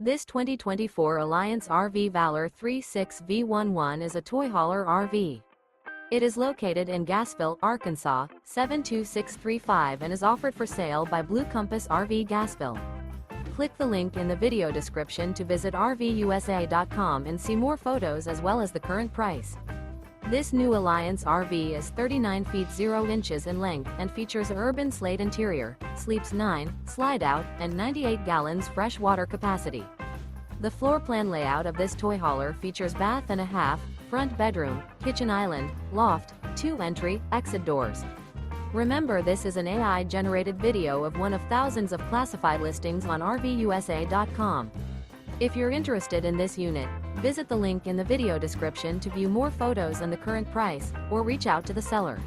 This 2024 Alliance RV Valor 36V11 is a toy hauler RV. It is located in Gassville, Arkansas, 72635 and is offered for sale by Blue Compass RV Gassville. Click the link in the video description to visit RVUSA.com and see more photos as well as the current price. This new Alliance RV is 39 feet 0 inches in length and features URBAN SLATE interior, sleeps 9, Slideout, and 98 gallons fresh water capacity. The floor plan layout of this toy hauler features bath and a half, front bedroom, kitchen island, loft, 2 entry, exit doors. Remember, this is an AI-generated video of one of thousands of classified listings on RVUSA.com. If you're interested in this unit, visit the link in the video description to view more photos and the current price, or reach out to the seller.